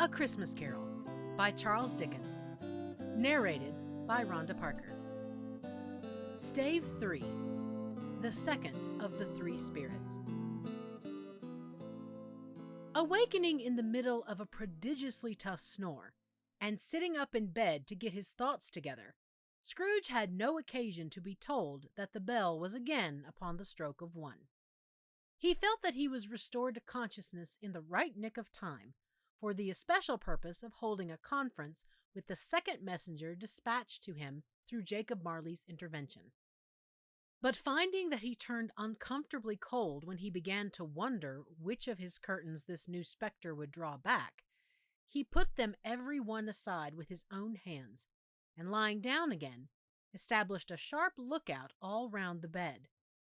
A Christmas Carol by Charles Dickens. Narrated by Rhonda Parker. Stave 3. The second of the three spirits. Awakening in the middle of a prodigiously tough snore, and sitting up in bed to get his thoughts together, Scrooge had no occasion to be told that the bell was again upon the stroke of 1. He felt that he was restored to consciousness in the right nick of time, for the especial purpose of holding a conference with the second messenger dispatched to him through Jacob Marley's intervention. But finding that he turned uncomfortably cold when he began to wonder which of his curtains this new spectre would draw back, he put them every one aside with his own hands, and lying down again, established a sharp lookout all round the bed,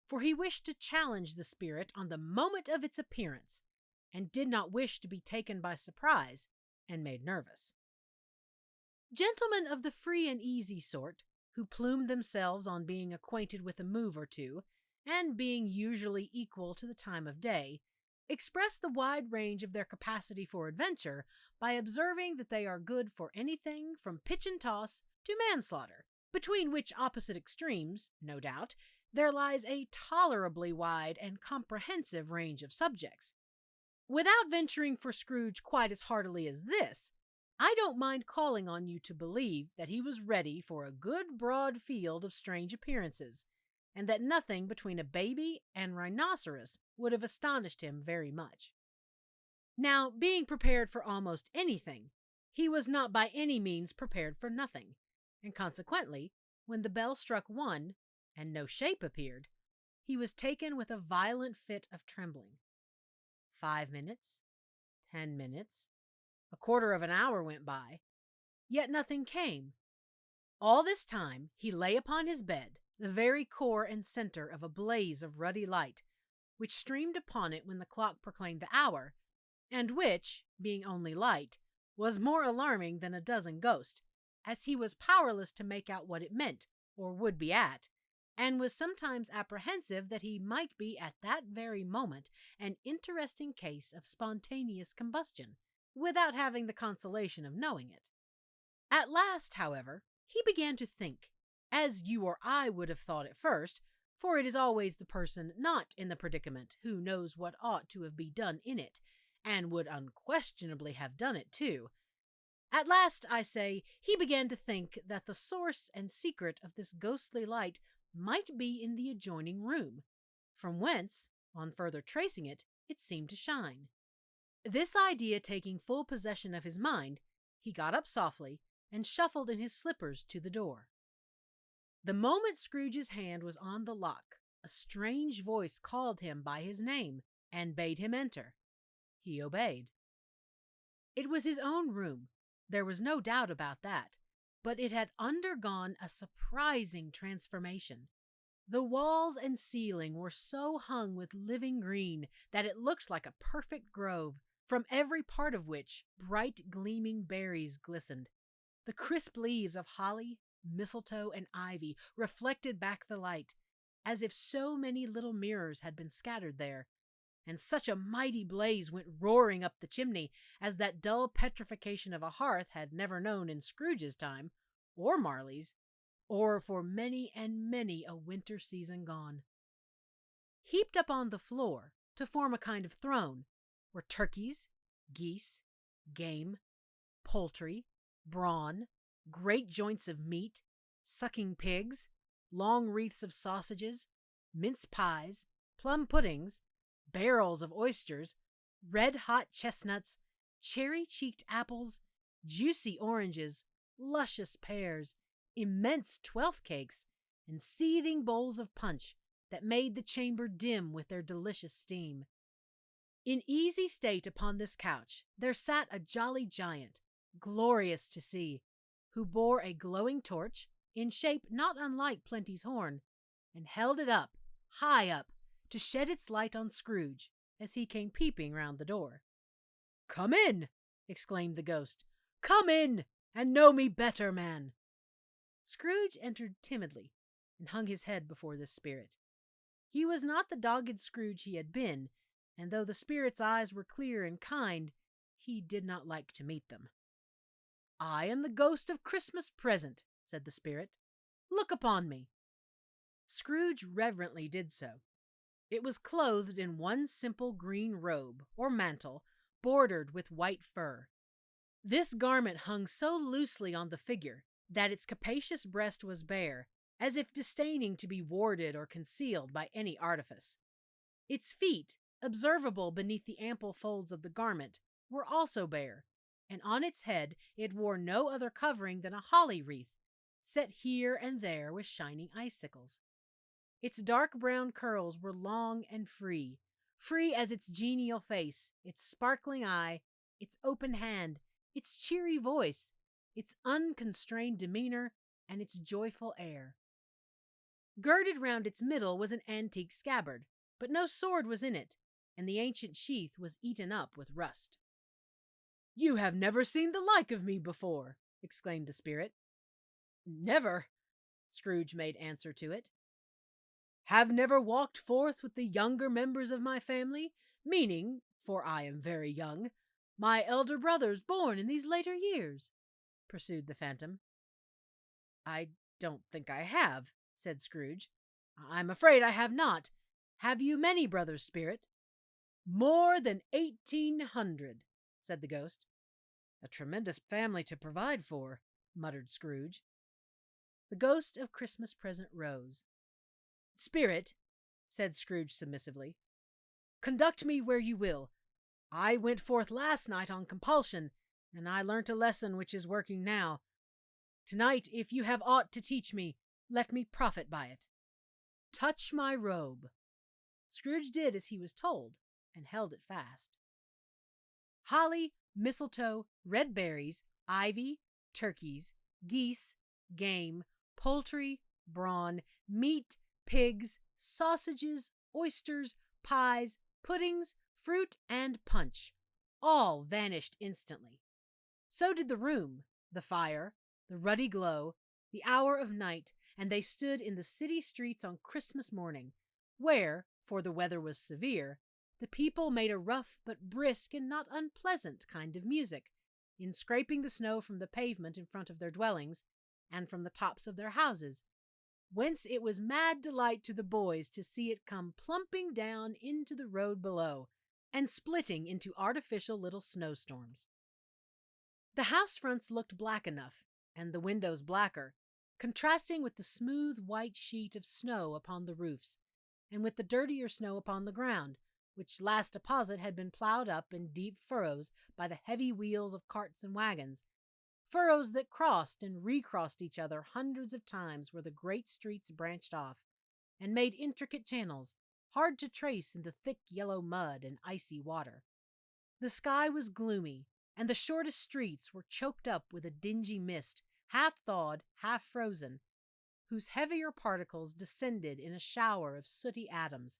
for he wished to challenge the spirit on the moment of its appearance, and did not wish to be taken by surprise and made nervous. Gentlemen of the free and easy sort, who plumed themselves on being acquainted with a move or two, and being usually equal to the time of day, express the wide range of their capacity for adventure by observing that they are good for anything from pitch and toss to manslaughter, between which opposite extremes, no doubt, there lies a tolerably wide and comprehensive range of subjects. Without venturing for Scrooge quite as heartily as this, I don't mind calling on you to believe that he was ready for a good broad field of strange appearances, and that nothing between a baby and rhinoceros would have astonished him very much. Now, being prepared for almost anything, he was not by any means prepared for nothing, and consequently, when the bell struck 1, and no shape appeared, he was taken with a violent fit of trembling. 5 minutes, 10 minutes, a quarter of an hour went by, yet nothing came. All this time he lay upon his bed, the very core and center of a blaze of ruddy light, which streamed upon it when the clock proclaimed the hour, and which, being only light, was more alarming than a dozen ghosts, as he was powerless to make out what it meant, or would be at, and was sometimes apprehensive that he might be at that very moment an interesting case of spontaneous combustion, without having the consolation of knowing it. At last, however, he began to think, as you or I would have thought at first, for it is always the person not in the predicament who knows what ought to have been done in it, and would unquestionably have done it too. At last, I say, he began to think that the source and secret of this ghostly light might be in the adjoining room, from whence, on further tracing it, it seemed to shine. This idea taking full possession of his mind, he got up softly and shuffled in his slippers to the door. The moment Scrooge's hand was on the lock, a strange voice called him by his name and bade him enter. He obeyed. It was his own room, there was no doubt about that, but it had undergone a surprising transformation. The walls and ceiling were so hung with living green that it looked like a perfect grove, from every part of which bright gleaming berries glistened. The crisp leaves of holly, mistletoe, and ivy reflected back the light, as if so many little mirrors had been scattered there, and such a mighty blaze went roaring up the chimney as that dull petrification of a hearth had never known in Scrooge's time, or Marley's, or for many and many a winter season gone. Heaped up on the floor, to form a kind of throne, were turkeys, geese, game, poultry, brawn, great joints of meat, sucking pigs, long wreaths of sausages, mince pies, plum puddings, barrels of oysters, red-hot chestnuts, cherry-cheeked apples, juicy oranges, luscious pears, immense 12th cakes, and seething bowls of punch that made the chamber dim with their delicious steam. In easy state upon this couch there sat a jolly giant, glorious to see, who bore a glowing torch, in shape not unlike Plenty's horn, and held it up, high up, to shed its light on Scrooge as he came peeping round the door. "Come in!" exclaimed the ghost. "Come in, and know me better, man!" Scrooge entered timidly, and hung his head before this spirit. He was not the dogged Scrooge he had been, and though the spirit's eyes were clear and kind, he did not like to meet them. "I am the ghost of Christmas present," said the spirit. "Look upon me." Scrooge reverently did so. It was clothed in one simple green robe, or mantle, bordered with white fur. This garment hung so loosely on the figure that its capacious breast was bare, as if disdaining to be warded or concealed by any artifice. Its feet, observable beneath the ample folds of the garment, were also bare, and on its head it wore no other covering than a holly wreath, set here and there with shining icicles. Its dark brown curls were long and free as its genial face, its sparkling eye, its open hand, its cheery voice, its unconstrained demeanor, and its joyful air. Girded round its middle was an antique scabbard, but no sword was in it, and the ancient sheath was eaten up with rust. "You have never seen the like of me before," exclaimed the spirit. "Never," Scrooge made answer to it. "Have never walked forth with the younger members of my family, meaning, for I am very young, my elder brothers born in these later years?" pursued the phantom. "I don't think I have," said Scrooge. "I'm afraid I have not. Have you many brothers, spirit?" "More than 1,800, said the ghost. "A tremendous family to provide for," muttered Scrooge. The ghost of Christmas present rose. "Spirit," said Scrooge submissively, "conduct me where you will. I went forth last night on compulsion, and I learnt a lesson which is working now. Tonight, if you have aught to teach me, let me profit by it. Touch my robe." Scrooge did as he was told, and held it fast. Holly, mistletoe, red berries, ivy, turkeys, geese, game, poultry, brawn, meat, pigs, sausages, oysters, pies, puddings, fruit, and punch, all vanished instantly. So did the room, the fire, the ruddy glow, the hour of night, and they stood in the city streets on Christmas morning, where, for the weather was severe, the people made a rough but brisk and not unpleasant kind of music, in scraping the snow from the pavement in front of their dwellings, and from the tops of their houses, whence it was mad delight to the boys to see it come plumping down into the road below, and splitting into artificial little snowstorms. The house fronts looked black enough, and the windows blacker, contrasting with the smooth white sheet of snow upon the roofs, and with the dirtier snow upon the ground, which last deposit had been plowed up in deep furrows by the heavy wheels of carts and wagons, furrows that crossed and recrossed each other hundreds of times where the great streets branched off, and made intricate channels, hard to trace in the thick yellow mud and icy water. The sky was gloomy, and the shortest streets were choked up with a dingy mist, half thawed, half frozen, whose heavier particles descended in a shower of sooty atoms,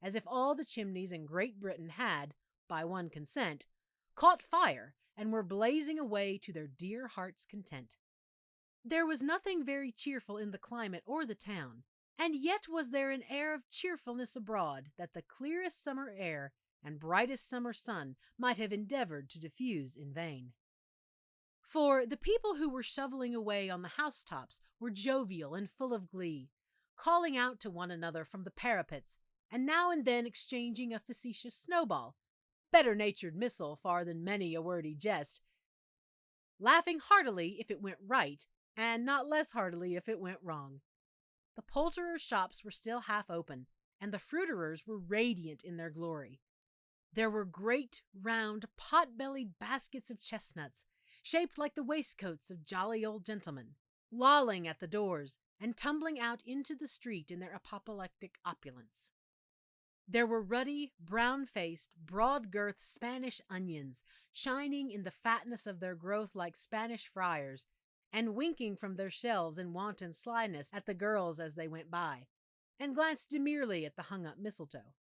as if all the chimneys in Great Britain had, by one consent, caught fire and were blazing away to their dear hearts' content. There was nothing very cheerful in the climate or the town, and yet was there an air of cheerfulness abroad that the clearest summer air and brightest summer sun might have endeavored to diffuse in vain. For the people who were shoveling away on the housetops were jovial and full of glee, calling out to one another from the parapets, and now and then exchanging a facetious snowball, better-natured missile far than many a wordy jest, laughing heartily if it went right, and not less heartily if it went wrong. The poulterers' shops were still half open, and the fruiterers were radiant in their glory. There were great, round, pot-bellied baskets of chestnuts, shaped like the waistcoats of jolly old gentlemen, lolling at the doors and tumbling out into the street in their apoplectic opulence. There were ruddy, brown-faced, broad-girthed Spanish onions, shining in the fatness of their growth like Spanish friars, and winking from their shelves in wanton slyness at the girls as they went by, and glanced demurely at the hung-up mistletoe.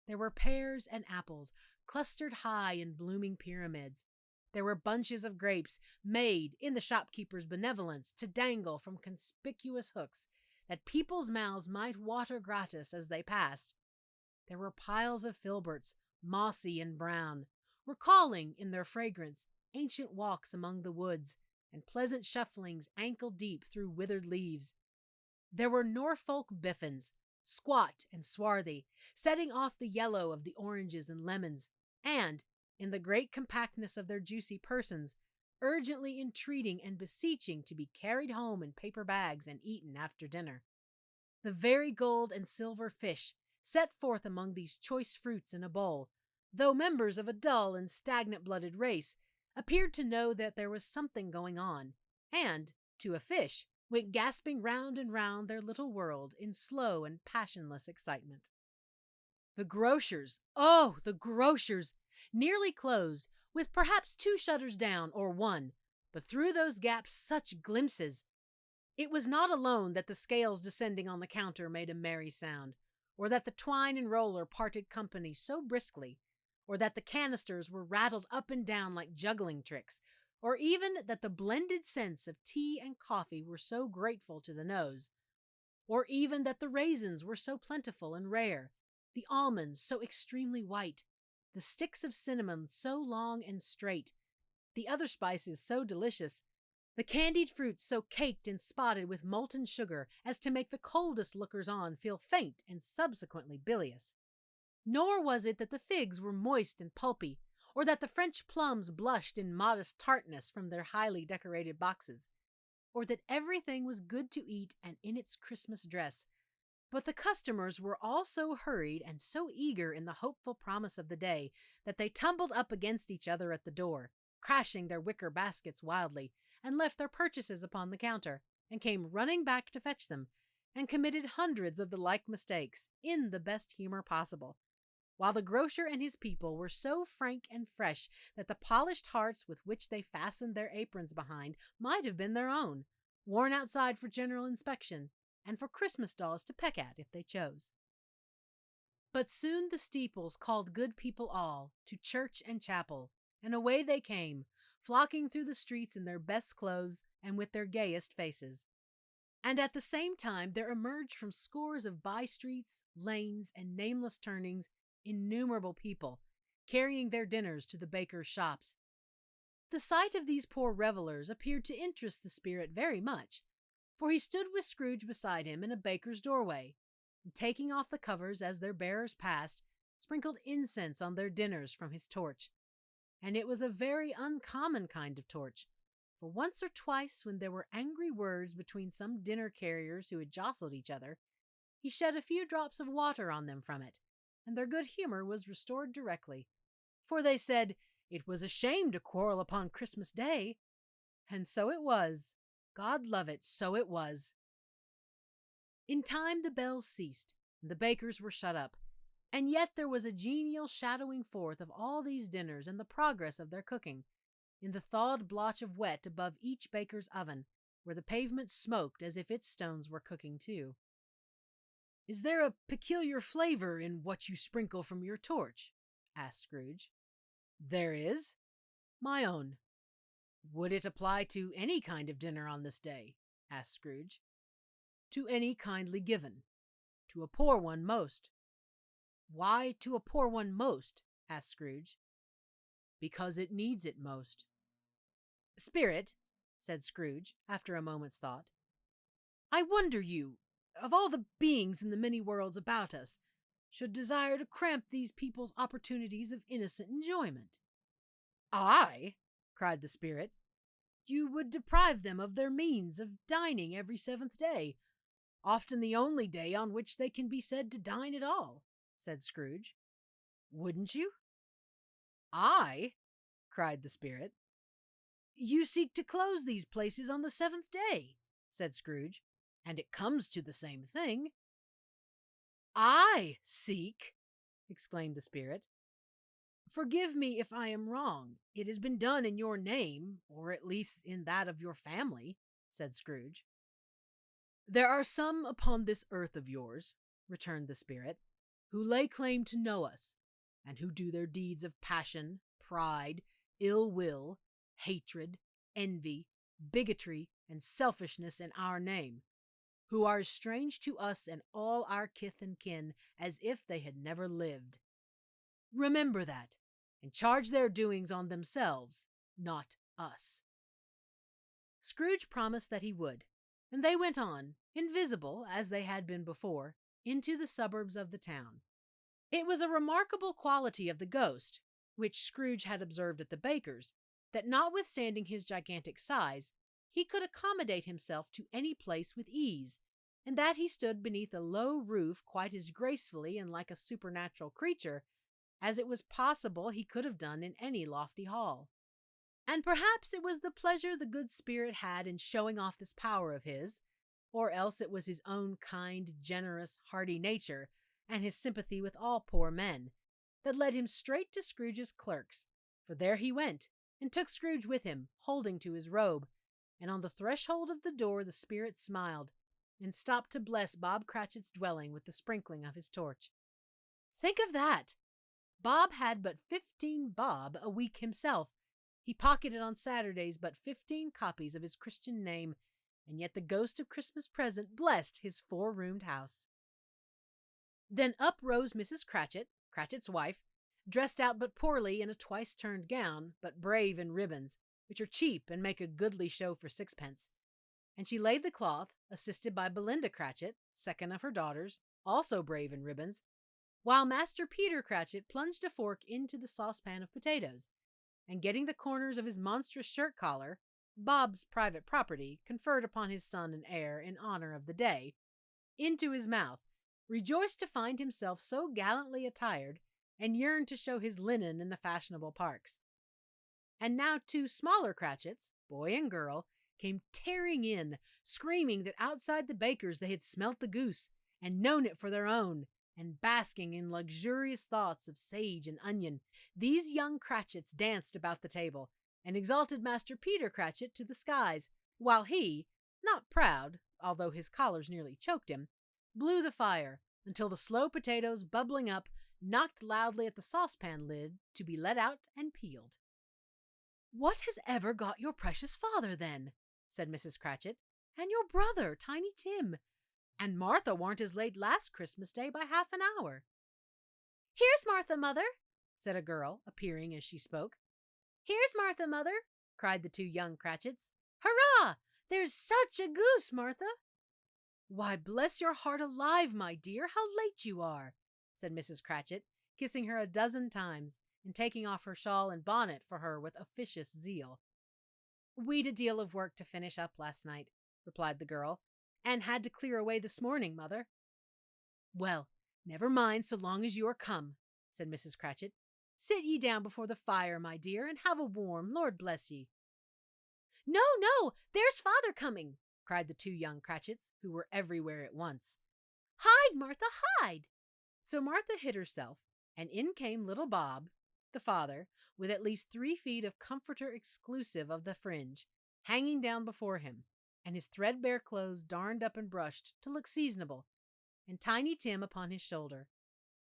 There were pears and apples, clustered high in blooming pyramids. There were bunches of grapes, made, in the shopkeeper's benevolence, to dangle from conspicuous hooks, that people's mouths might water gratis as they passed. There were piles of filberts, mossy and brown, recalling in their fragrance ancient walks among the woods and pleasant shufflings ankle-deep through withered leaves. There were Norfolk biffins, squat and swarthy, setting off the yellow of the oranges and lemons, and, in the great compactness of their juicy persons, urgently entreating and beseeching to be carried home in paper bags and eaten after dinner. The very gold and silver fish, set forth among these choice fruits in a bowl, though members of a dull and stagnant-blooded race, appeared to know that there was something going on, and, to a fish, went gasping round and round their little world in slow and passionless excitement. The grocers, oh, the grocers, nearly closed, with perhaps 2 shutters down or 1, but through those gaps such glimpses! It was not alone that the scales descending on the counter made a merry sound, or that the twine and roller parted company so briskly, or that the canisters were rattled up and down like juggling tricks, or even that the blended scents of tea and coffee were so grateful to the nose, or even that the raisins were so plentiful and rare, the almonds so extremely white, the sticks of cinnamon so long and straight, the other spices so delicious, the candied fruits so caked and spotted with molten sugar as to make the coldest lookers-on feel faint and subsequently bilious. Nor was it that the figs were moist and pulpy, or that the French plums blushed in modest tartness from their highly decorated boxes, or that everything was good to eat and in its Christmas dress, but the customers were all so hurried and so eager in the hopeful promise of the day that they tumbled up against each other at the door, crashing their wicker baskets wildly, and left their purchases upon the counter, and came running back to fetch them, and committed hundreds of the like mistakes, in the best humor possible, while the grocer and his people were so frank and fresh that the polished hearts with which they fastened their aprons behind might have been their own, worn outside for general inspection, and for Christmas dolls to peck at if they chose. But soon the steeples called good people all to church and chapel, and away they came, flocking through the streets in their best clothes and with their gayest faces. And at the same time there emerged from scores of by-streets, lanes, and nameless turnings innumerable people, carrying their dinners to the bakers' shops. The sight of these poor revelers appeared to interest the spirit very much, for he stood with Scrooge beside him in a baker's doorway, and taking off the covers as their bearers passed, sprinkled incense on their dinners from his torch. And it was a very uncommon kind of torch, for once or twice when there were angry words between some dinner carriers who had jostled each other, he shed a few drops of water on them from it, and their good humor was restored directly, for they said it was a shame to quarrel upon Christmas Day, and so it was. God love it, so it was. In time the bells ceased, and the bakers were shut up, and yet there was a genial shadowing forth of all these dinners and the progress of their cooking, in the thawed blotch of wet above each baker's oven, where the pavement smoked as if its stones were cooking too. "Is there a peculiar flavor in what you sprinkle from your torch?" asked Scrooge. "There is. My own." "Would it apply to any kind of dinner on this day?" asked Scrooge. "To any kindly given. To a poor one most." "Why to a poor one most?" asked Scrooge. "Because it needs it most." "Spirit," said Scrooge, after a moment's thought, "I wonder you, of all the beings in the many worlds about us, should desire to cramp these people's opportunities of innocent enjoyment." "I?" cried the spirit. "You would deprive them of their means of dining every 7th day, often the only day on which they can be said to dine at all," said Scrooge. "Wouldn't you?" "I?" cried the spirit. "You seek to close these places on the 7th day," said Scrooge, "and it comes to the same thing." "I seek!" exclaimed the spirit. "Forgive me if I am wrong. It has been done in your name, or at least in that of your family," said Scrooge. "There are some upon this earth of yours," returned the spirit, "who lay claim to know us, and who do their deeds of passion, pride, ill will, hatred, envy, bigotry, and selfishness in our name, who are as strange to us and all our kith and kin as if they had never lived. Remember that, and charge their doings on themselves, not us." Scrooge promised that he would, and they went on, invisible as they had been before, into the suburbs of the town. It was a remarkable quality of the ghost, which Scrooge had observed at the baker's, that notwithstanding his gigantic size, he could accommodate himself to any place with ease, and that he stood beneath a low roof quite as gracefully and like a supernatural creature as it was possible he could have done in any lofty hall. And perhaps it was the pleasure the good spirit had in showing off this power of his, or else it was his own kind, generous, hearty nature, and his sympathy with all poor men, that led him straight to Scrooge's clerk's, for there he went, and took Scrooge with him, holding to his robe, and on the threshold of the door the spirit smiled, and stopped to bless Bob Cratchit's dwelling with the sprinkling of his torch. Think of that! Bob had but 15 bob a week himself. He pocketed on Saturdays but 15 copies of his Christian name, and yet the ghost of Christmas present blessed his 4-roomed house. Then up rose Mrs. Cratchit, Cratchit's wife, dressed out but poorly in a twice-turned gown, but brave in ribbons, which are cheap and make a goodly show for 6pence. And she laid the cloth, assisted by Belinda Cratchit, second of her daughters, also brave in ribbons, while Master Peter Cratchit plunged a fork into the saucepan of potatoes, and getting the corners of his monstrous shirt collar, Bob's private property, conferred upon his son and heir in honor of the day, into his mouth, rejoiced to find himself so gallantly attired, and yearned to show his linen in the fashionable parks. And now 2 smaller Cratchits, boy and girl, came tearing in, screaming that outside the baker's they had smelt the goose, and known it for their own, and basking in luxurious thoughts of sage and onion, these young Cratchits danced about the table, and exalted Master Peter Cratchit to the skies, while he, not proud, although his collars nearly choked him, blew the fire, until the slow potatoes, bubbling up, knocked loudly at the saucepan lid to be let out and peeled. "What has ever got your precious father, then?" said Mrs. Cratchit, "and your brother, Tiny Tim? And Martha warn't as late last Christmas Day by half an hour." "Here's Martha, mother," said a girl, appearing as she spoke. "Here's Martha, mother," cried the 2 young Cratchits. "Hurrah! There's such a goose, Martha." "Why, bless your heart alive, my dear, how late you are," said Mrs. Cratchit, kissing her a dozen times, and taking off her shawl and bonnet for her with officious zeal. "We'd a deal of work to finish up last night," replied the girl, "and had to clear away this morning, mother." "Well, never mind so long as you are come," said Mrs. Cratchit. "Sit ye down before the fire, my dear, and have a warm, Lord bless ye." "No, no, there's father coming," cried the 2 young Cratchits, who were everywhere at once. "Hide, Martha, hide." So Martha hid herself, and in came little Bob, the father, with at least 3 feet of comforter exclusive of the fringe, hanging down before him, and his threadbare clothes darned up and brushed to look seasonable, and Tiny Tim upon his shoulder.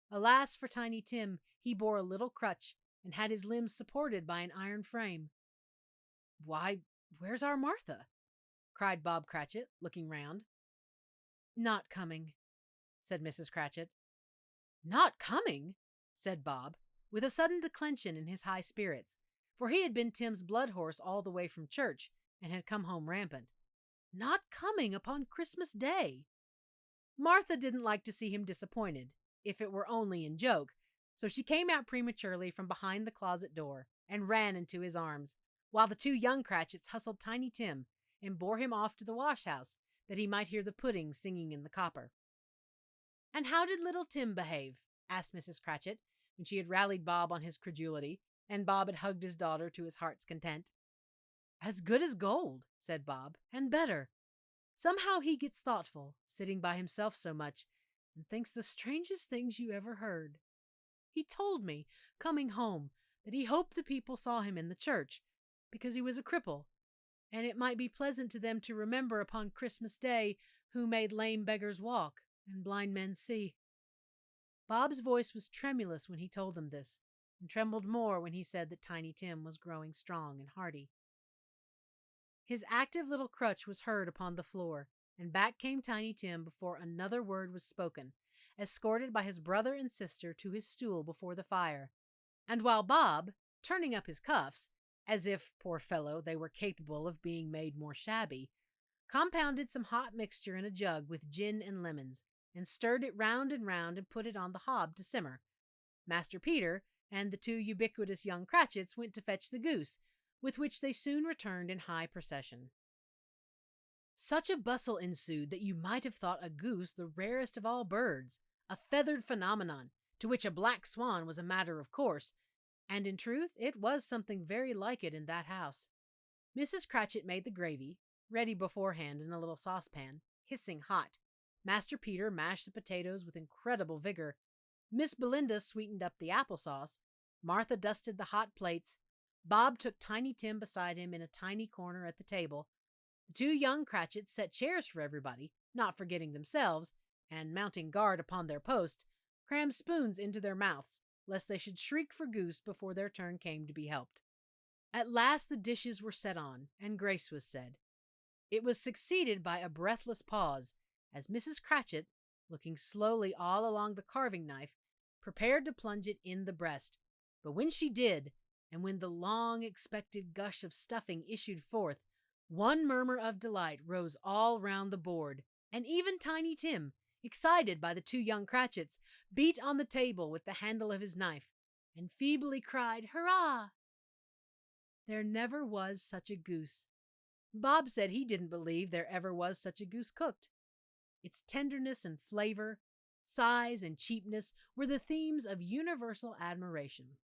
Alas for Tiny Tim, he bore a little crutch, and had his limbs supported by an iron frame. "Why, where's our Martha?" cried Bob Cratchit, looking round. "Not coming," said Mrs. Cratchit. "Not coming?" said Bob, with a sudden declension in his high spirits, for he had been Tim's blood horse all the way from church, and had come home rampant. "Not coming upon Christmas Day?" Martha didn't like to see him disappointed, if it were only in joke, so she came out prematurely from behind the closet door, and ran into his arms, while the 2 young Cratchits hustled Tiny Tim, and bore him off to the wash-house, that he might hear the pudding singing in the copper. "And how did little Tim behave?" asked Mrs. Cratchit, when she had rallied Bob on his credulity, and Bob had hugged his daughter to his heart's content. "As good as gold," said Bob, "and better. Somehow he gets thoughtful, sitting by himself so much, and thinks the strangest things you ever heard. He told me, coming home, that he hoped the people saw him in the church, because he was a cripple, and it might be pleasant to them to remember upon Christmas Day who made lame beggars walk and blind men see." Bob's voice was tremulous when he told them this, and trembled more when he said that Tiny Tim was growing strong and hearty. His active little crutch was heard upon the floor, and back came Tiny Tim before another word was spoken, escorted by his brother and sister to his stool before the fire, And while Bob, turning up his cuffs, as if, poor fellow, they were capable of being made more shabby, compounded some hot mixture in a jug with gin and lemons, and stirred it round and put it on the hob to simmer, Master Peter and the two ubiquitous young Cratchits went to fetch the goose, with which they soon returned in high procession. Such a bustle ensued that you might have thought a goose the rarest of all birds, a feathered phenomenon, to which a black swan was a matter of course, and in truth it was something very like it in that house. Mrs. Cratchit made the gravy, ready beforehand in a little saucepan, hissing hot. Master Peter mashed the potatoes with incredible vigor. Miss Belinda sweetened up the applesauce. Martha dusted the hot plates. Bob took Tiny Tim beside him in a tiny corner at the table. The two young Cratchits set chairs for everybody, not forgetting themselves, and mounting guard upon their post, crammed spoons into their mouths, lest they should shriek for goose before their turn came to be helped. At last the dishes were set on, and grace was said. It was succeeded by a breathless pause, as Mrs. Cratchit, looking slowly all along the carving knife, prepared to plunge it in the breast. But when she did, and when the long-expected gush of stuffing issued forth, one murmur of delight rose all round the board, and even Tiny Tim, excited by the two young Cratchits, beat on the table with the handle of his knife, and feebly cried, "Hurrah!" There never was such a goose. Bob said he didn't believe there ever was such a goose cooked. Its tenderness and flavor, size and cheapness were the themes of universal admiration.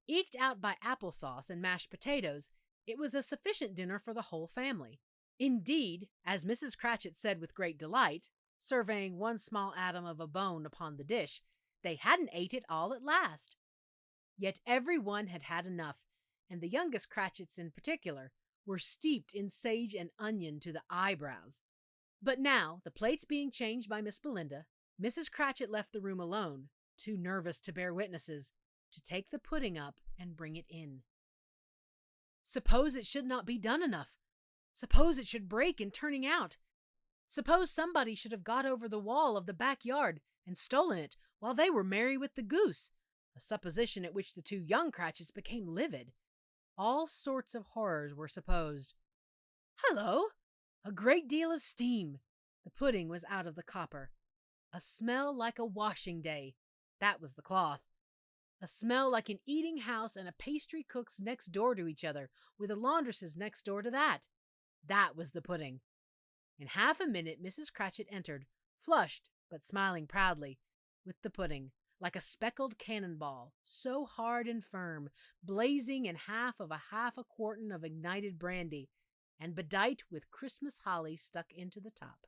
Eked out by applesauce and mashed potatoes, it was a sufficient dinner for the whole family. Indeed, as Mrs. Cratchit said with great delight, surveying one small atom of a bone upon the dish, they hadn't ate it all at last. Yet every one had had enough, and the youngest Cratchits in particular were steeped in sage and onion to the eyebrows. But now, the plates being changed by Miss Belinda, Mrs. Cratchit left the room alone, too nervous to bear witnesses, to take the pudding up and bring it in. Suppose it should not be done enough? Suppose it should break in turning out? Suppose somebody should have got over the wall of the backyard and stolen it while they were merry with the goose, a supposition at which the two young Cratchits became livid. All sorts of horrors were supposed. Hello! A great deal of steam. The pudding was out of the copper. A smell like a washing day. That was the cloth. A smell like an eating house and a pastry cook's next door to each other, with a laundress's next door to that. That was the pudding. In half a minute Mrs. Cratchit entered, flushed, but smiling proudly, with the pudding, like a speckled cannonball, so hard and firm, blazing in half a quartern of ignited brandy, and bedight with Christmas holly stuck into the top.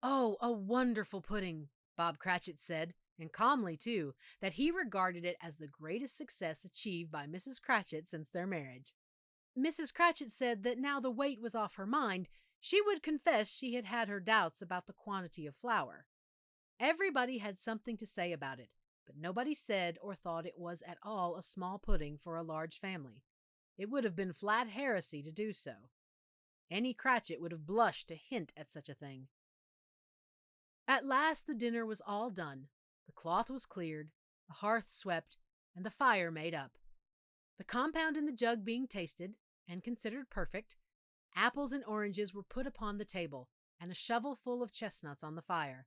"Oh, a wonderful pudding," Bob Cratchit said, and calmly, too, that he regarded it as the greatest success achieved by Mrs. Cratchit since their marriage. Mrs. Cratchit said that now the weight was off her mind, she would confess she had had her doubts about the quantity of flour. Everybody had something to say about it, but nobody said or thought it was at all a small pudding for a large family. It would have been flat heresy to do so. Any Cratchit would have blushed to hint at such a thing. At last the dinner was all done. The cloth was cleared, the hearth swept, and the fire made up. The compound in the jug being tasted, and considered perfect, apples and oranges were put upon the table, and a shovel full of chestnuts on the fire.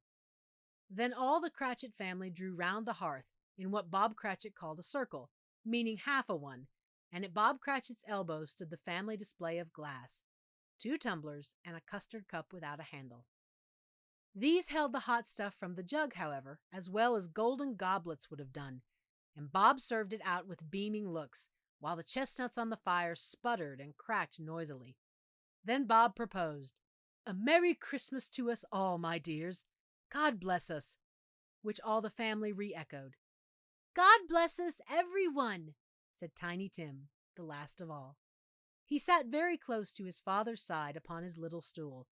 Then all the Cratchit family drew round the hearth, in what Bob Cratchit called a circle, meaning half a one, and at Bob Cratchit's elbow stood the family display of glass, 2 tumblers and a custard cup without a handle. These held the hot stuff from the jug, however, as well as golden goblets would have done, and Bob served it out with beaming looks, while the chestnuts on the fire sputtered and cracked noisily. Then Bob proposed, "A Merry Christmas to us all, my dears. God bless us," which all the family re-echoed. "God bless us, every one," said Tiny Tim, the last of all. He sat very close to his father's side upon his little stool.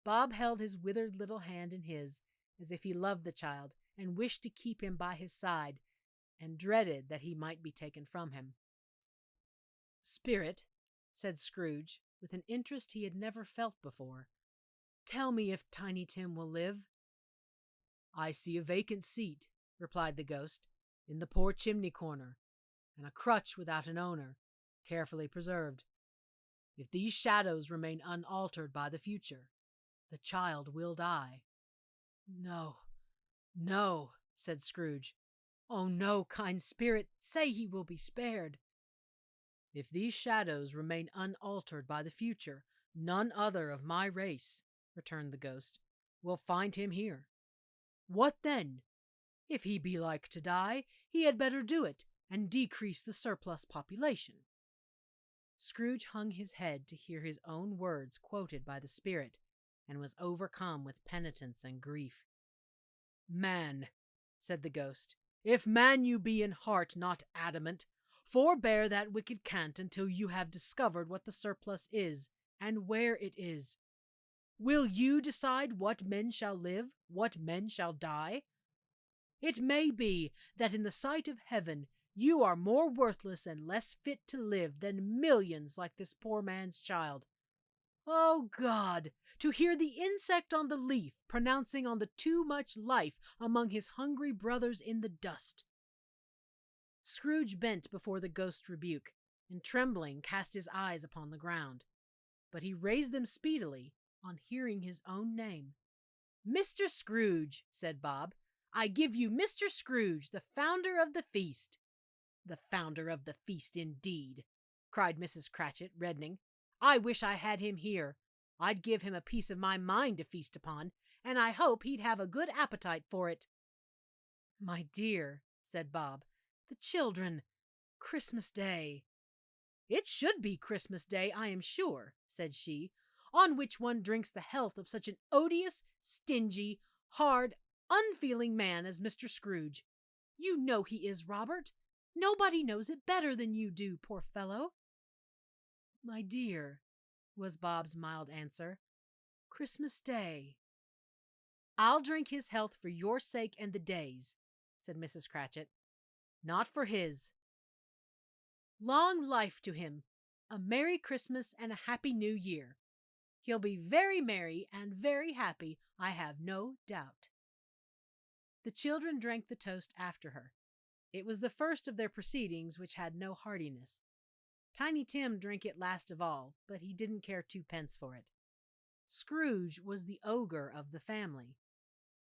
Bob held his withered little hand in his, as if he loved the child and wished to keep him by his side, and dreaded that he might be taken from him. "Spirit," said Scrooge, with an interest he had never felt before, "tell me if Tiny Tim will live." "I see a vacant seat," replied the ghost. in the poor chimney corner, and a crutch without an owner, carefully preserved. If these shadows remain unaltered by the future, the child will die." "No, no," said Scrooge. "Oh, no, kind spirit, say he will be spared." "If these shadows remain unaltered by the future, none other of my race," returned the ghost, "will find him here. What then? If he be like to die, he had better do it, and decrease the surplus population." Scrooge hung his head to hear his own words quoted by the spirit, and was overcome with penitence and grief. "Man," said the ghost, "if man you be in heart, not adamant, forbear that wicked cant until you have discovered what the surplus is, and where it is. Will you decide what men shall live, what men shall die? It may be that in the sight of heaven you are more worthless and less fit to live than millions like this poor man's child. Oh God, to hear the insect on the leaf pronouncing on the too much life among his hungry brothers in the dust." Scrooge bent before the ghost's rebuke, and trembling cast his eyes upon the ground. But he raised them speedily on hearing his own name. "Mr. Scrooge," said Bob, "I give you Mr. Scrooge, the founder of the feast." "The founder of the feast, indeed!" cried Mrs. Cratchit, reddening. "I wish I had him here. I'd give him a piece of my mind to feast upon, and I hope he'd have a good appetite for it." "My dear," said Bob, "the children, Christmas Day." "It should be Christmas Day, I am sure," said she, "on which one drinks the health of such an odious, stingy, hard, unfeeling man as Mr. Scrooge. You know he is, Robert. Nobody knows it better than you do, poor fellow." "My dear," was Bob's mild answer, "Christmas Day." "I'll drink his health for your sake and the day's," said Mrs. Cratchit. "Not for his. Long life to him, a Merry Christmas and a Happy New Year. He'll be very merry and very happy, I have no doubt." The children drank the toast after her. It was the first of their proceedings which had no heartiness. Tiny Tim drank it last of all, but he didn't care twopence for it. Scrooge was the ogre of the family.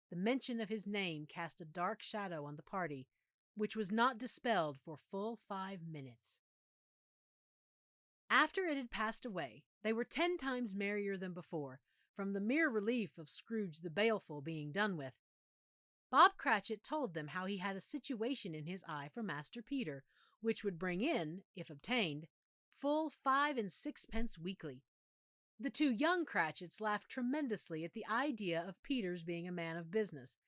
The mention of his name cast a dark shadow on the party, which was not dispelled for full 5 minutes. After it had passed away, they were 10 times merrier than before, from the mere relief of Scrooge the Baleful being done with. Bob Cratchit told them how he had a situation in his eye for Master Peter, which would bring in, if obtained, full 5 and 6 weekly. The 2 young Cratchits laughed tremendously at the idea of Peter's being a man of business,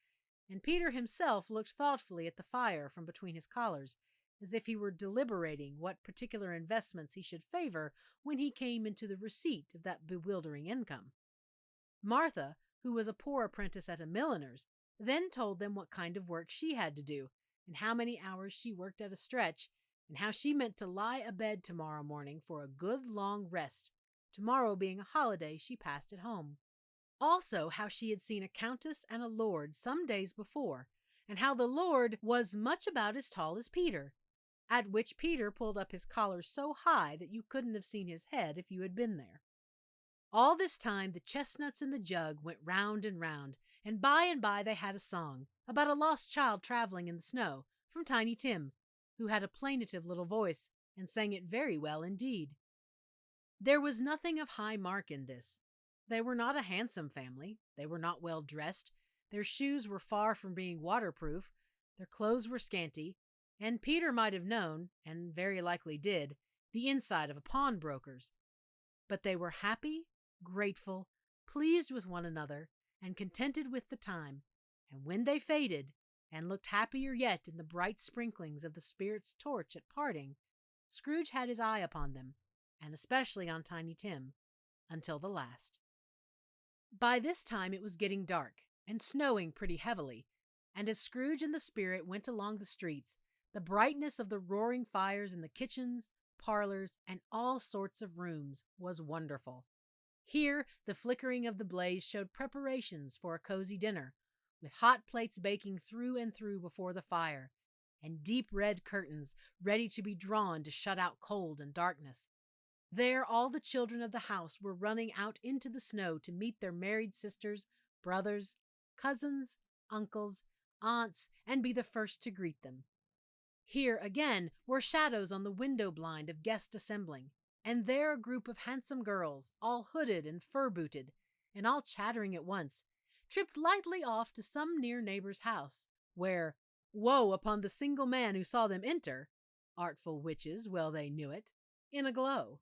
and Peter himself looked thoughtfully at the fire from between his collars, as if he were deliberating what particular investments he should favor when he came into the receipt of that bewildering income. Martha, who was a poor apprentice at a milliner's, then told them what kind of work she had to do, and how many hours she worked at a stretch, and how she meant to lie abed tomorrow morning for a good long rest, tomorrow being a holiday she passed at home. Also how she had seen a countess and a lord some days before, and how the lord was much about as tall as Peter, at which Peter pulled up his collar so high that you couldn't have seen his head if you had been there. All this time the chestnuts in the jug went round and by they had a song about a lost child traveling in the snow from Tiny Tim, who had a plaintive little voice and sang it very well indeed. There was nothing of high mark in this. They were not a handsome family, they were not well dressed, their shoes were far from being waterproof, their clothes were scanty, and Peter might have known, and very likely did, the inside of a pawnbroker's. But they were happy, grateful, pleased with one another, and contented with the time, and when they faded, and looked happier yet in the bright sprinklings of the spirit's torch at parting, Scrooge had his eye upon them, and especially on Tiny Tim, until the last. By this time it was getting dark, and snowing pretty heavily, and as Scrooge and the spirit went along the streets, the brightness of the roaring fires in the kitchens, parlors, and all sorts of rooms was wonderful. Here the flickering of the blaze showed preparations for a cozy dinner, with hot plates baking through and through before the fire, and deep red curtains ready to be drawn to shut out cold and darkness. There all the children of the house were running out into the snow to meet their married sisters, brothers, cousins, uncles, aunts, and be the first to greet them. Here, again, were shadows on the window blind of guests assembling, and there a group of handsome girls, all hooded and fur-booted, and all chattering at once, tripped lightly off to some near neighbor's house, where, woe upon the single man who saw them enter, artful witches, well they knew it, in a glow.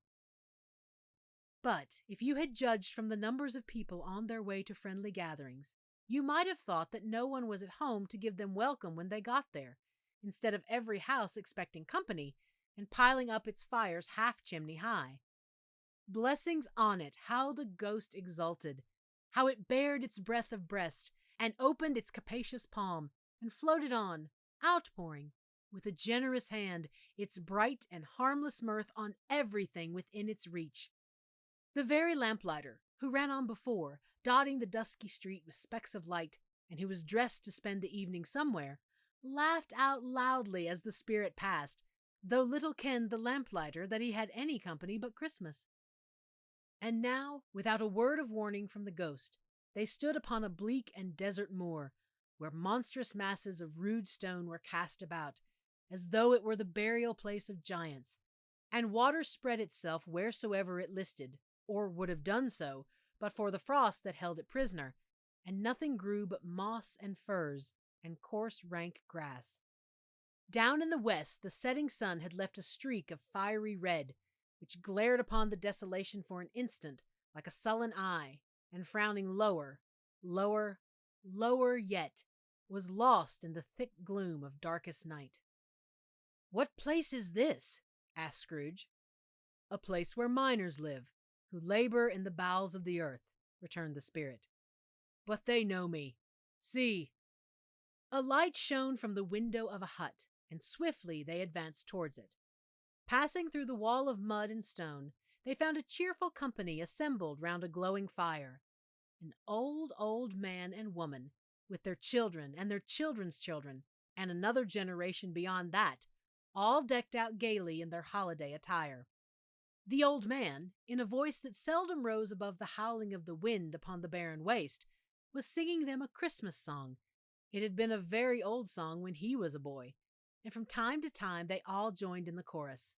But if you had judged from the numbers of people on their way to friendly gatherings, you might have thought that no one was at home to give them welcome when they got there, instead of every house expecting company and piling up its fires half chimney high. Blessings on it, how the ghost exulted, how it bared its breadth of breast, and opened its capacious palm, and floated on, outpouring, with a generous hand, its bright and harmless mirth on everything within its reach. The very lamplighter, who ran on before, dotting the dusky street with specks of light, and who was dressed to spend the evening somewhere, laughed out loudly as the spirit passed, though little kenned the lamplighter that he had any company but Christmas. And now, without a word of warning from the ghost, they stood upon a bleak and desert moor, where monstrous masses of rude stone were cast about, as though it were the burial place of giants, and water spread itself wheresoever it listed, or would have done so, but for the frost that held it prisoner, and nothing grew but moss and furze, and coarse rank grass. Down in the west the setting sun had left a streak of fiery red, which glared upon the desolation for an instant like a sullen eye, and frowning lower, lower, lower yet, was lost in the thick gloom of darkest night. "What place is this?" asked Scrooge. "A place where miners live, who labor in the bowels of the earth," returned the spirit. "But they know me. See!" A light shone from the window of a hut, and swiftly they advanced towards it. Passing through the wall of mud and stone, they found a cheerful company assembled round a glowing fire. An old man and woman, with their children and their children's children, and another generation beyond that, all decked out gaily in their holiday attire. The old man, in a voice that seldom rose above the howling of the wind upon the barren waste, was singing them a Christmas song. It had been a very old song when he was a boy, and from time to time they all joined in the chorus.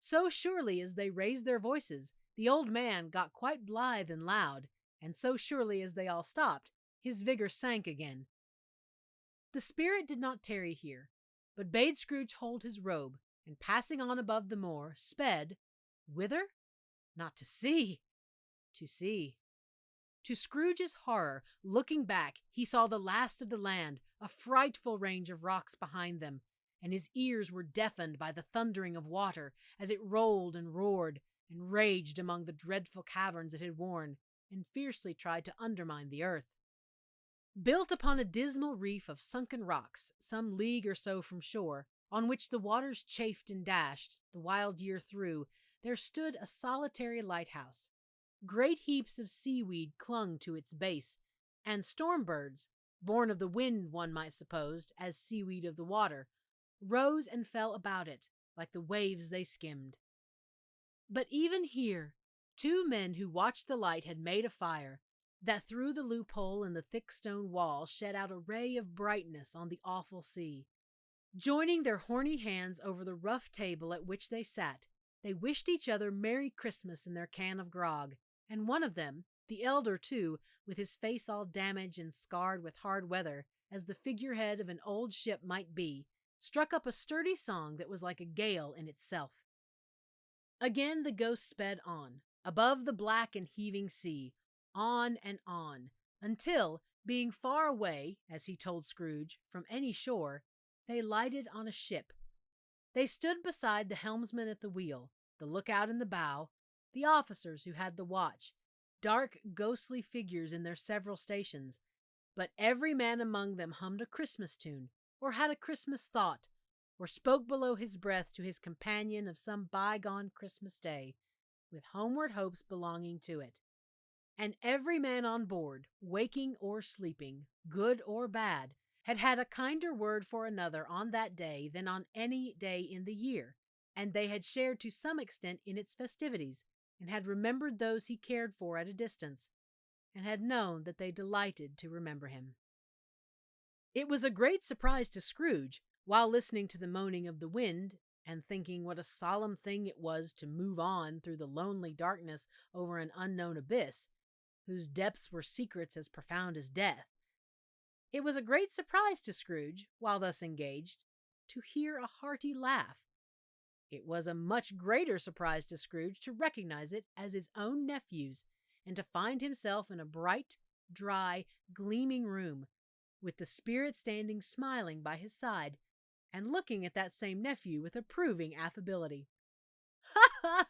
So surely as they raised their voices, the old man got quite blithe and loud, and so surely as they all stopped, his vigor sank again. The spirit did not tarry here, but bade Scrooge hold his robe, and passing on above the moor, sped, whither? Not to see, to see. To Scrooge's horror, looking back, he saw the last of the land, a frightful range of rocks behind them, and his ears were deafened by the thundering of water as it rolled and roared and raged among the dreadful caverns it had worn, and fiercely tried to undermine the earth. Built upon a dismal reef of sunken rocks, some league or so from shore, on which the waters chafed and dashed the wild year through, there stood a solitary lighthouse. Great heaps of seaweed clung to its base, and storm birds, born of the wind one might suppose, as seaweed of the water, rose and fell about it like the waves they skimmed. But even here, two men who watched the light had made a fire that through the loophole in the thick stone wall shed out a ray of brightness on the awful sea. Joining their horny hands over the rough table at which they sat, they wished each other Merry Christmas in their can of grog, and one of them, the elder too, with his face all damaged and scarred with hard weather, as the figurehead of an old ship might be, struck up a sturdy song that was like a gale in itself. Again the ghost sped on, above the black and heaving sea, on and on, until, being far away, as he told Scrooge, from any shore, they lighted on a ship. They stood beside the helmsman at the wheel, the lookout in the bow, the officers who had the watch, dark, ghostly figures in their several stations, but every man among them hummed a Christmas tune, or had a Christmas thought, or spoke below his breath to his companion of some bygone Christmas day, with homeward hopes belonging to it. And every man on board, waking or sleeping, good or bad, had had a kinder word for another on that day than on any day in the year, and they had shared to some extent in its festivities, and had remembered those he cared for at a distance, and had known that they delighted to remember him. It was a great surprise to Scrooge, while listening to the moaning of the wind, and thinking what a solemn thing it was to move on through the lonely darkness over an unknown abyss, whose depths were secrets as profound as death. It was a great surprise to Scrooge, while thus engaged, to hear a hearty laugh. It was a much greater surprise to Scrooge to recognize it as his own nephew's, and to find himself in a bright, dry, gleaming room, with the Spirit standing smiling by his side, and looking at that same nephew with approving affability. "Ha ha!"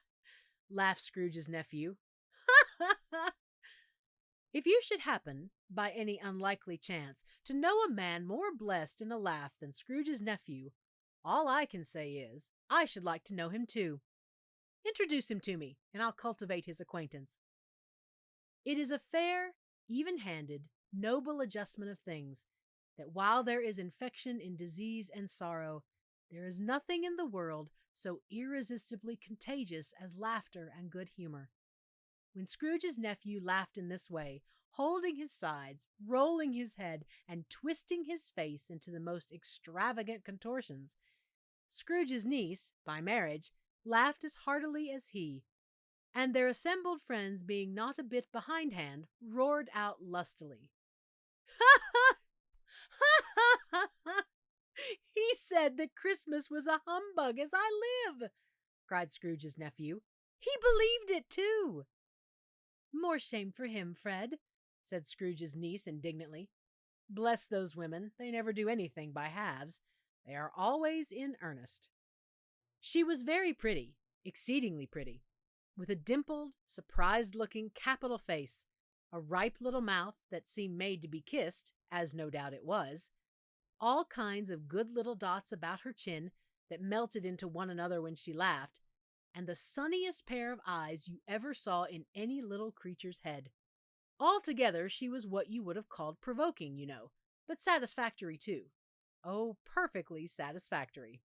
laughed Scrooge's nephew. "Ha ha ha!" If you should happen, by any unlikely chance, to know a man more blessed in a laugh than Scrooge's nephew, all I can say is, I should like to know him too. Introduce him to me, and I'll cultivate his acquaintance. It is a fair, even-handed, noble adjustment of things, that while there is infection in disease and sorrow, there is nothing in the world so irresistibly contagious as laughter and good humor. When Scrooge's nephew laughed in this way, holding his sides, rolling his head, and twisting his face into the most extravagant contortions, Scrooge's niece, by marriage, laughed as heartily as he, and their assembled friends, being not a bit behindhand, roared out lustily. "Ha ha! Ha ha ha ha! He said that Christmas was a humbug, as I live!" cried Scrooge's nephew. "He believed it, too." "More shame for him, Fred," said Scrooge's niece indignantly. "Bless those women, they never do anything by halves. They are always in earnest." She was very pretty, exceedingly pretty, with a dimpled, surprised-looking, capital face, a ripe little mouth that seemed made to be kissed, as no doubt it was, all kinds of good little dots about her chin that melted into one another when she laughed, and the sunniest pair of eyes you ever saw in any little creature's head. Altogether, she was what you would have called provoking, you know, but satisfactory, too. Oh, perfectly satisfactory.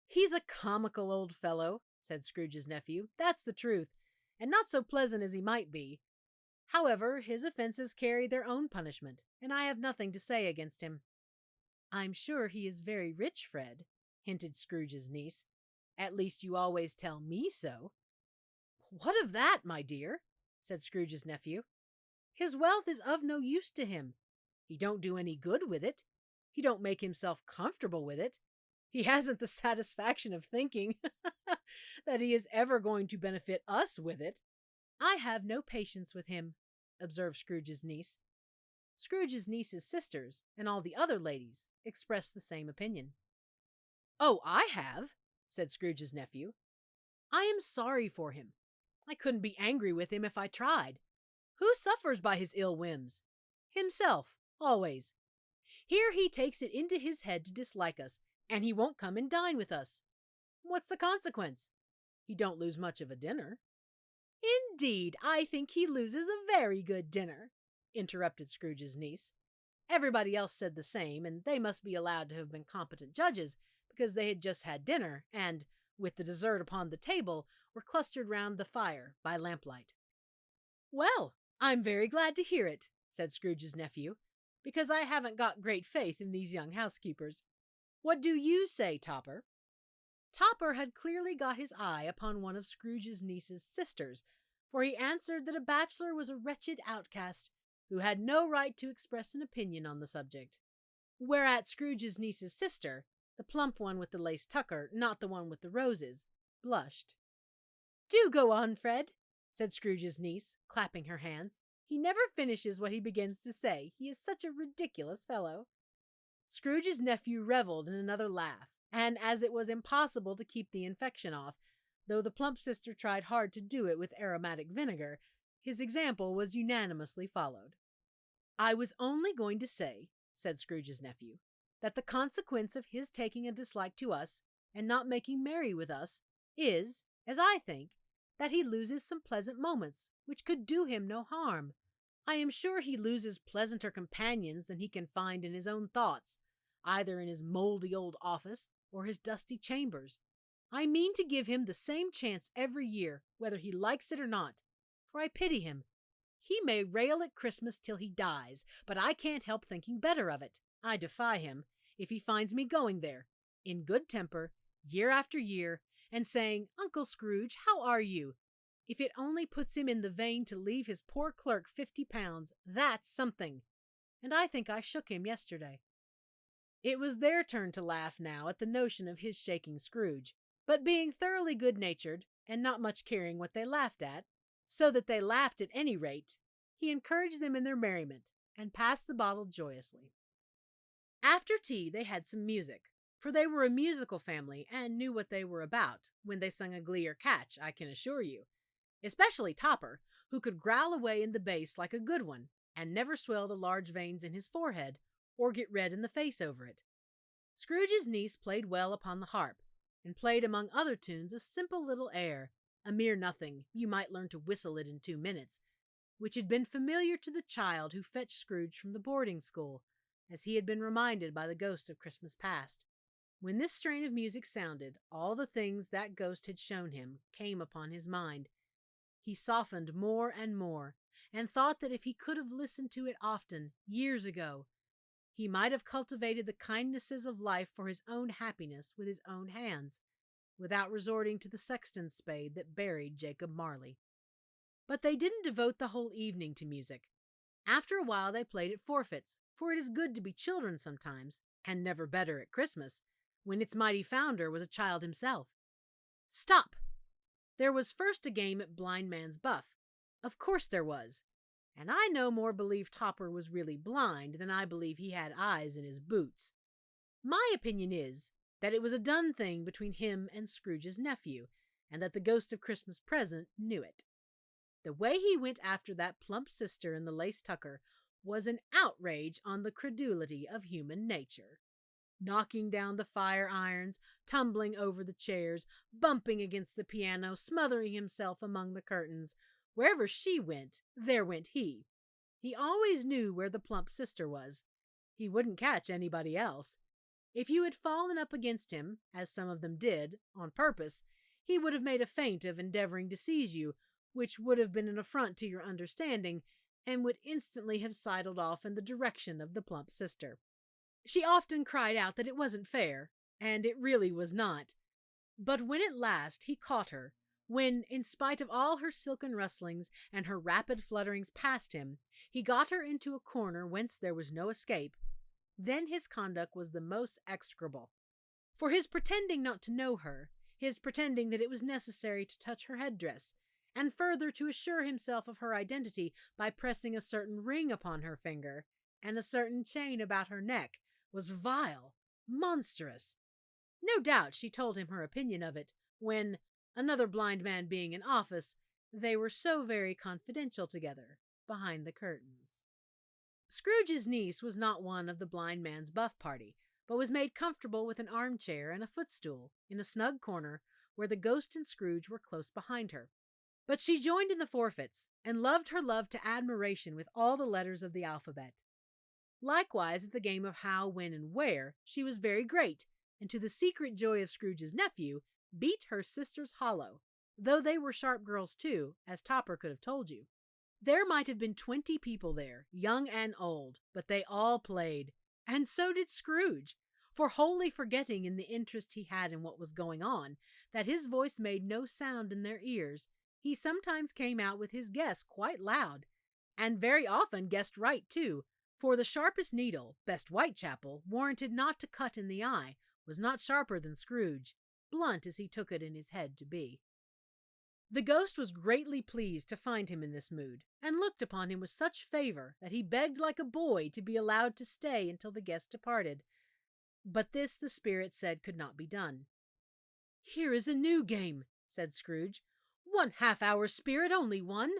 "He's a comical old fellow," said Scrooge's nephew. "That's the truth, and not so pleasant as he might be. However, his offenses carry their own punishment, and I have nothing to say against him." "I'm sure he is very rich, Fred," hinted Scrooge's niece. "At least you always tell me so." "What of that, my dear?" said Scrooge's nephew. "His wealth is of no use to him. He don't do any good with it. He don't make himself comfortable with it. He hasn't the satisfaction of thinking that he is ever going to benefit us with it." "I have no patience with him," observed Scrooge's niece. Scrooge's niece's sisters, and all the other ladies, expressed the same opinion. "Oh, I have," said Scrooge's nephew. "I am sorry for him. I couldn't be angry with him if I tried. Who suffers by his ill whims? Himself, always. Here he takes it into his head to dislike us, and he won't come and dine with us. What's the consequence? He don't lose much of a dinner." "Indeed, I think he loses a very good dinner," interrupted Scrooge's niece. Everybody else said the same, and they must be allowed to have been competent judges, because they had just had dinner, and, with the dessert upon the table, were clustered round the fire by lamplight. "Well, I'm very glad to hear it," said Scrooge's nephew, "because I haven't got great faith in these young housekeepers. What do you say, Topper?" Topper had clearly got his eye upon one of Scrooge's niece's sisters, for he answered that a bachelor was a wretched outcast who had no right to express an opinion on the subject. Whereat Scrooge's niece's sister, the plump one with the lace tucker, not the one with the roses, blushed. "Do go on, Fred," said Scrooge's niece, clapping her hands. "He never finishes what he begins to say. He is such a ridiculous fellow." Scrooge's nephew revelled in another laugh, and as it was impossible to keep the infection off, though the plump sister tried hard to do it with aromatic vinegar, his example was unanimously followed. "I was only going to say," said Scrooge's nephew, "that the consequence of his taking a dislike to us, and not making merry with us, is, as I think, that he loses some pleasant moments, which could do him no harm. I am sure he loses pleasanter companions than he can find in his own thoughts, either in his mouldy old office or his dusty chambers. I mean to give him the same chance every year, whether he likes it or not, for I pity him. He may rail at Christmas till he dies, but I can't help thinking better of it. I defy him, if he finds me going there, in good temper, year after year, and saying, "Uncle Scrooge, how are you?" If it only puts him in the vein to leave his poor clerk £50, that's something. And I think I shook him yesterday. It was their turn to laugh now at the notion of his shaking Scrooge, but being thoroughly good-natured, and not much caring what they laughed at, so that they laughed at any rate, he encouraged them in their merriment, and passed the bottle joyously. After tea they had some music, for they were a musical family and knew what they were about when they sung a glee or catch, I can assure you. Especially Topper, who could growl away in the bass like a good one, and never swell the large veins in his forehead, or get red in the face over it. Scrooge's niece played well upon the harp, and played among other tunes a simple little air, a mere nothing, you might learn to whistle it in 2 minutes, which had been familiar to the child who fetched Scrooge from the boarding school, as he had been reminded by the ghost of Christmas past. When this strain of music sounded, all the things that ghost had shown him came upon his mind. He softened more and more, and thought that if he could have listened to it often, years ago, he might have cultivated the kindnesses of life for his own happiness with his own hands, without resorting to the sexton's spade that buried Jacob Marley. But they didn't devote the whole evening to music. After a while they played at forfeits, for it is good to be children sometimes, and never better at Christmas, when its mighty founder was a child himself. Stop! There was first a game at blind man's buff. Of course there was. And I no more believe Topper was really blind than I believe he had eyes in his boots. My opinion is that it was a done thing between him and Scrooge's nephew, and that the ghost of Christmas Present knew it. The way he went after that plump sister in the lace tucker was an outrage on the credulity of human nature. Knocking down the fire irons, tumbling over the chairs, bumping against the piano, smothering himself among the curtains. Wherever she went, there went he. He always knew where the plump sister was. He wouldn't catch anybody else. If you had fallen up against him, as some of them did, on purpose, he would have made a feint of endeavoring to seize you, which would have been an affront to your understanding, and would instantly have sidled off in the direction of the plump sister. She often cried out that it wasn't fair, and it really was not. But when at last he caught her, when, in spite of all her silken rustlings and her rapid flutterings past him, he got her into a corner whence there was no escape, then his conduct was the most execrable. For his pretending not to know her, his pretending that it was necessary to touch her headdress, and further to assure himself of her identity by pressing a certain ring upon her finger, and a certain chain about her neck, was vile, monstrous. No doubt she told him her opinion of it, when, another blind man being in office, they were so very confidential together, behind the curtains. Scrooge's niece was not one of the blind man's buff party, but was made comfortable with an armchair and a footstool, in a snug corner, where the ghost and Scrooge were close behind her. But she joined in the forfeits, and loved her love to admiration with all the letters of the alphabet. Likewise, at the game of how, when, and where, she was very great, and to the secret joy of Scrooge's nephew, beat her sisters hollow, though they were sharp girls too, as Topper could have told you. There might have been 20 people there, young and old, but they all played, and so did Scrooge, for wholly forgetting in the interest he had in what was going on, that his voice made no sound in their ears, he sometimes came out with his guess quite loud, and very often guessed right too, for the sharpest needle, best Whitechapel, warranted not to cut in the eye, was not sharper than Scrooge, blunt as he took it in his head to be. The ghost was greatly pleased to find him in this mood, and looked upon him with such favor that he begged like a boy to be allowed to stay until the guest departed. But this the spirit said could not be done. "Here is a new game," said Scrooge. "1 half-hour, spirit, only one."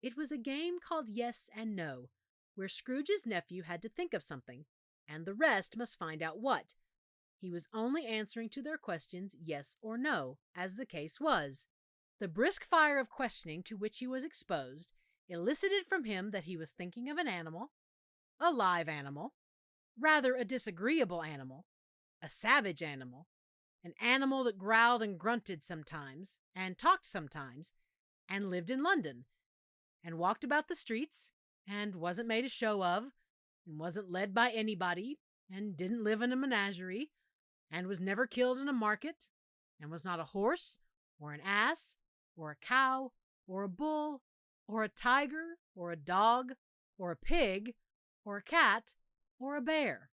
It was a game called Yes and No, where Scrooge's nephew had to think of something, and the rest must find out what. He was only answering to their questions yes or no, as the case was. The brisk fire of questioning to which he was exposed, elicited from him that he was thinking of an animal, a live animal, rather a disagreeable animal, a savage animal, an animal that growled and grunted sometimes, and talked sometimes, and lived in London, and walked about the streets, and wasn't made a show of, and wasn't led by anybody, and didn't live in a menagerie, and was never killed in a market, and was not a horse, or an ass, or a cow, or a bull, or a tiger, or a dog, or a pig, or a cat, or a bear.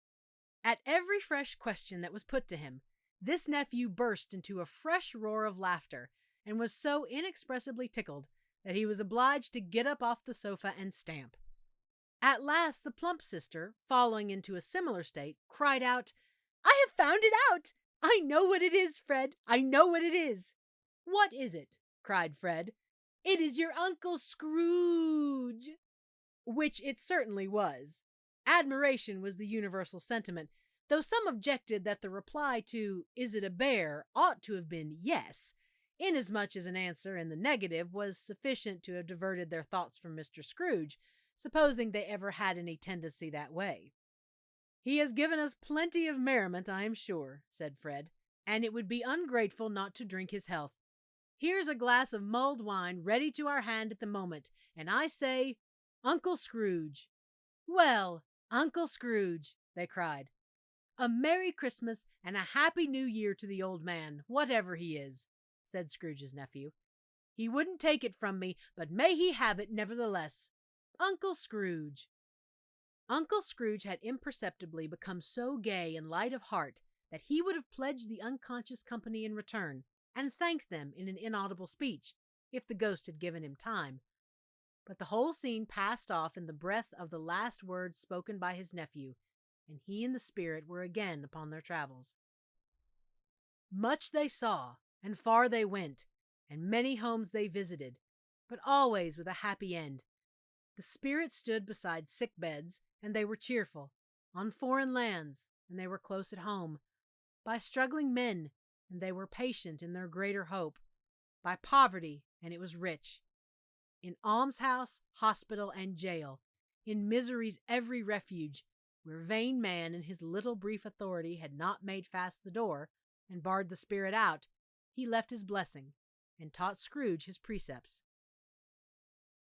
At every fresh question that was put to him, this nephew burst into a fresh roar of laughter, and was so inexpressibly tickled that he was obliged to get up off the sofa and stamp. At last the plump sister, falling into a similar state, cried out, "I have found it out! I know what it is, Fred! I know what it is!" "What is it?" cried Fred. "It is your Uncle Scrooge!" Which it certainly was. Admiration was the universal sentiment, though some objected that the reply to "Is it a bear?" ought to have been "Yes," inasmuch as an answer in the negative was sufficient to have diverted their thoughts from Mr. Scrooge, supposing they ever had any tendency that way. "He has given us plenty of merriment, I am sure," said Fred, "and it would be ungrateful not to drink his health. Here's a glass of mulled wine ready to our hand at the moment, and I say, Uncle Scrooge." "Well, Uncle Scrooge," they cried, "a Merry Christmas and a Happy New Year to the old man, whatever he is," said Scrooge's nephew. "He wouldn't take it from me, but may he have it nevertheless. Uncle Scrooge." Uncle Scrooge had imperceptibly become so gay and light of heart that he would have pledged the unconscious company in return, and thanked them in an inaudible speech, if the ghost had given him time. But the whole scene passed off in the breath of the last words spoken by his nephew, and he and the spirit were again upon their travels. Much they saw, and far they went, and many homes they visited, but always with a happy end. The spirit stood beside sick beds, and they were cheerful, on foreign lands, and they were close at home, by struggling men, and they were patient in their greater hope, by poverty, and it was rich. In almshouse, hospital, and jail, in misery's every refuge, where vain man in his little brief authority had not made fast the door, and barred the spirit out, he left his blessing, and taught Scrooge his precepts.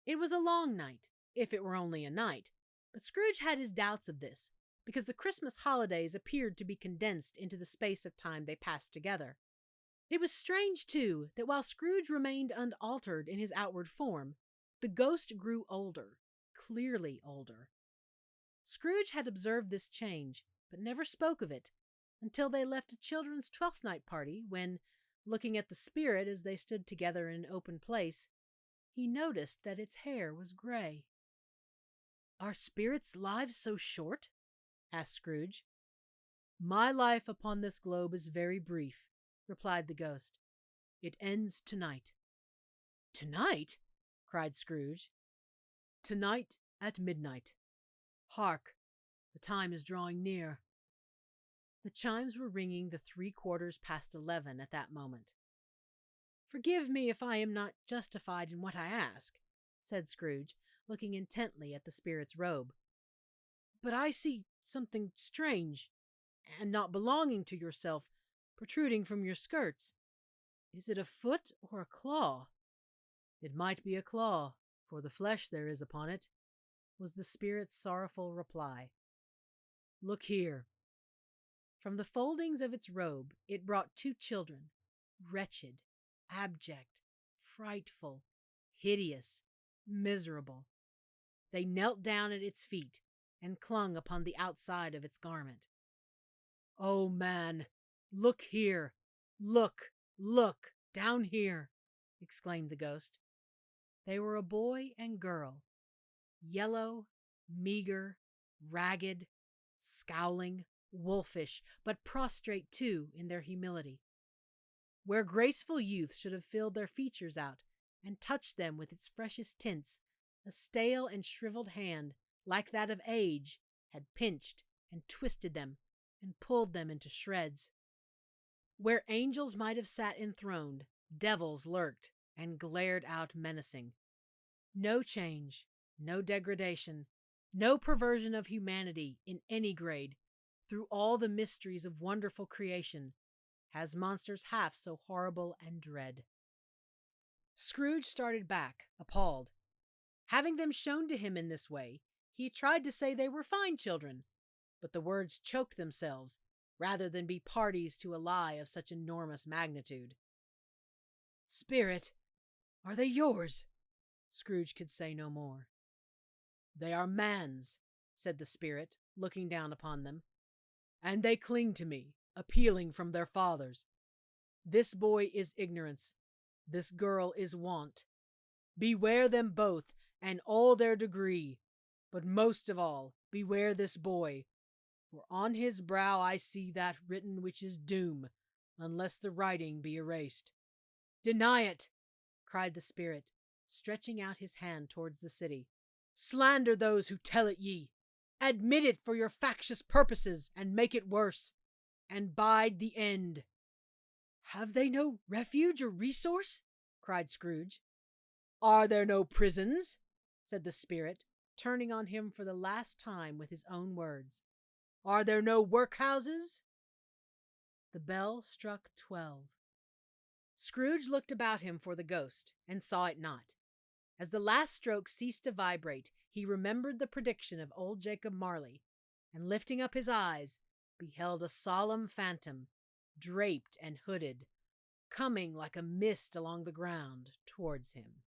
It was a long night, if it were only a night, but Scrooge had his doubts of this, because the Christmas holidays appeared to be condensed into the space of time they passed together. It was strange, too, that while Scrooge remained unaltered in his outward form, the ghost grew older, clearly older. Scrooge had observed this change, but never spoke of it, until they left a children's Twelfth Night party, when, looking at the spirit as they stood together in an open place, he noticed that its hair was gray. "Are spirits' lives so short?" asked Scrooge. "My life upon this globe is very brief," replied the ghost. "It ends tonight." "Tonight?" cried Scrooge. "Tonight at midnight. Hark! The time is drawing near." The chimes were ringing the 11:75 at that moment. "Forgive me if I am not justified in what I ask," said Scrooge, looking intently at the spirit's robe, "but I see something strange, and not belonging to yourself, protruding from your skirts. Is it a foot or a claw?" "It might be a claw, for the flesh there is upon it," was the spirit's sorrowful reply. "Look here." From the foldings of its robe it brought 2 children, wretched, abject, frightful, hideous, miserable. They knelt down at its feet and clung upon the outside of its garment. "Oh, man, look here! Look, look, down here!" exclaimed the ghost. They were a boy and girl, yellow, meager, ragged, scowling, wolfish, but prostrate too in their humility. Where graceful youth should have filled their features out and touched them with its freshest tints, a stale and shriveled hand, like that of age, had pinched and twisted them and pulled them into shreds. Where angels might have sat enthroned, devils lurked and glared out menacing. No change, no degradation, no perversion of humanity in any grade, through all the mysteries of wonderful creation, has monsters half so horrible and dread. Scrooge started back, appalled. Having them shown to him in this way, he tried to say they were fine children, but the words choked themselves, rather than be parties to a lie of such enormous magnitude. "Spirit, are they yours?" Scrooge could say no more. "They are man's," said the spirit, looking down upon them, "and they cling to me, appealing from their fathers. This boy is ignorance, this girl is want. Beware them both, and all their degree, but most of all, beware this boy, for on his brow I see that written which is doom, unless the writing be erased. Deny it," cried the spirit, stretching out his hand towards the city. "Slander those who tell it ye. Admit it for your factious purposes, and make it worse, and bide the end." "Have they no refuge or resource?" cried Scrooge. "Are there no prisons?" said the spirit, turning on him for the last time with his own words. "Are there no workhouses?" The bell struck 12. Scrooge looked about him for the ghost, and saw it not. As the last stroke ceased to vibrate, he remembered the prediction of old Jacob Marley, and lifting up his eyes, beheld a solemn phantom, draped and hooded, coming like a mist along the ground towards him.